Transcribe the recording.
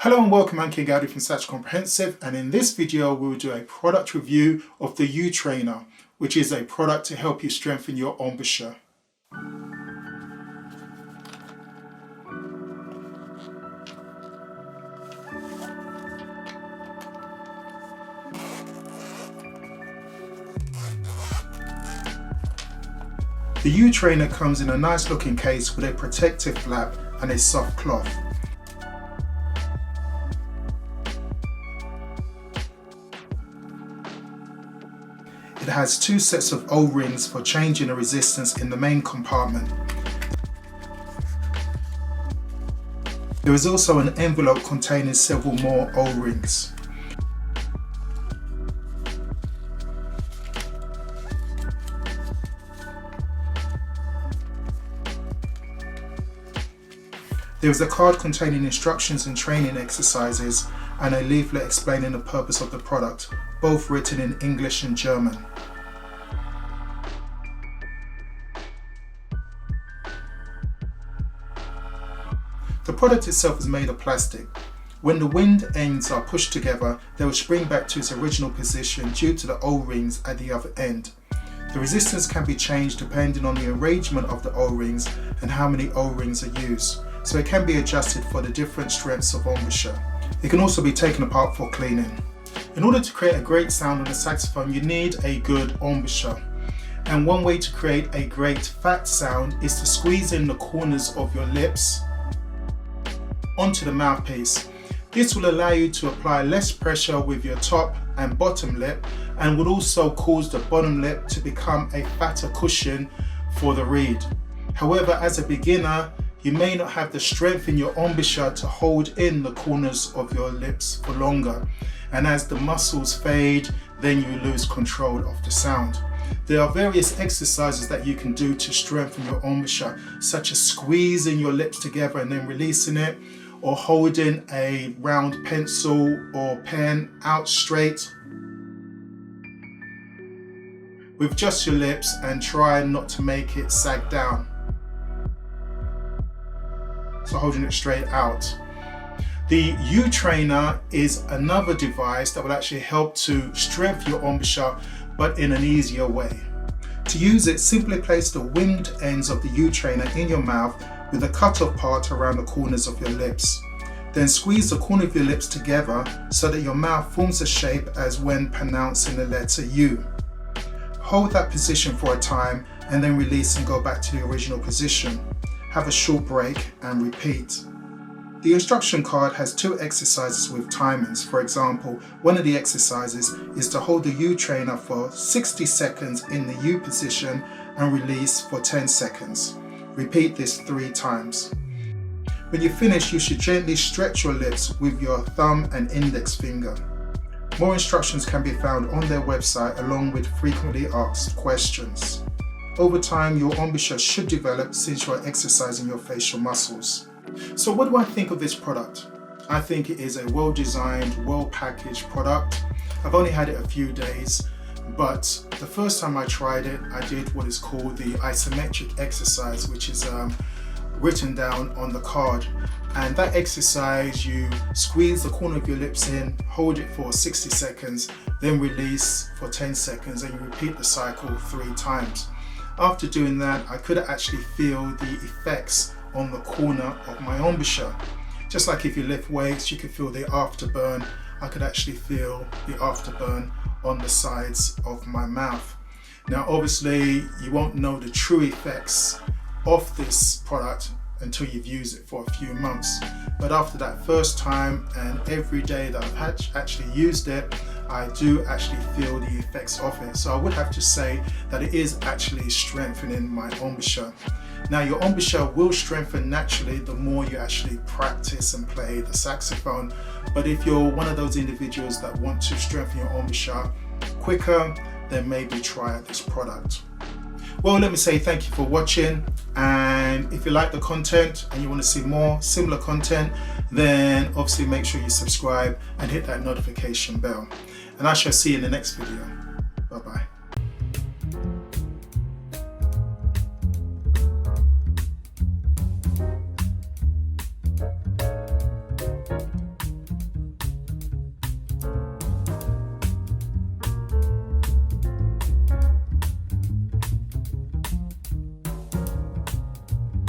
Hello and welcome, I'm King Gowdy from Saxophone Comprehensive, and in this video we will do a product review of the U-Trainer, which is a product to help you strengthen your embouchure. The U-Trainer comes in a nice looking case with a protective flap and a soft cloth. It has two sets of O-rings for changing the resistance in the main compartment. There is also an envelope containing several more O-rings. There is a card containing instructions and training exercises and a leaflet explaining the purpose of the product, both written in English and German. The product itself is made of plastic. When the wind ends are pushed together, they will spring back to its original position due to the O-rings at the other end. The resistance can be changed depending on the arrangement of the O-rings and how many O-rings are used, so it can be adjusted for the different strengths of embouchure. It can also be taken apart for cleaning. In order to create a great sound on a saxophone, you need a good embouchure. And one way to create a great fat sound is to squeeze in the corners of your lips onto the mouthpiece. This will allow you to apply less pressure with your top and bottom lip, and would also cause the bottom lip to become a fatter cushion for the reed. However, as a beginner, you may not have the strength in your embouchure to hold in the corners of your lips for longer, and as the muscles fade, then you lose control of the sound. There are various exercises that you can do to strengthen your embouchure, such as squeezing your lips together and then releasing it, or holding a round pencil or pen out straight with just your lips and try not to make it sag down. So holding it straight out. The U-Trainer is another device that will actually help to strengthen your embouchure, but in an easier way. To use it, simply place the winged ends of the U-Trainer in your mouth with a cut-off part around the corners of your lips. Then squeeze the corner of your lips together so that your mouth forms a shape as when pronouncing the letter U. Hold that position for a time and then release and go back to the original position. Have a short break and repeat. The instruction card has two exercises with timings. For example, one of the exercises is to hold the U-Trainer for 60 seconds in the U position and release for 10 seconds. Repeat this 3 times. When you finish, you should gently stretch your lips with your thumb and index finger. More instructions can be found on their website along with frequently asked questions. Over time, your embouchure should develop since you are exercising your facial muscles. So what do I think of this product? I think it is a well-designed, well-packaged product. I've only had it a few days, but the first time I tried it, I did what is called the isometric exercise, which is written down on the card. And that exercise, you squeeze the corner of your lips in, hold it for 60 seconds, then release for 10 seconds, and you repeat the cycle 3 times. After doing that, I could actually feel the effects on the corner of my embouchure. Just like if you lift weights, you could feel the afterburn. I could actually feel the afterburn on the sides of my mouth. Now obviously you won't know the true effects of this product until you've used it for a few months, but after that first time and every day that I've actually used it, I do actually feel the effects of it. So I would have to say that it is actually strengthening my embouchure. Now your embouchure will strengthen naturally the more you actually practice and play the saxophone, but if you're one of those individuals that want to strengthen your embouchure quicker, then maybe try out this product. Well, let me say thank you for watching, and if you like the content and you want to see more similar content, then obviously make sure you subscribe and hit that notification bell, and I shall see you in the next video. Bye bye.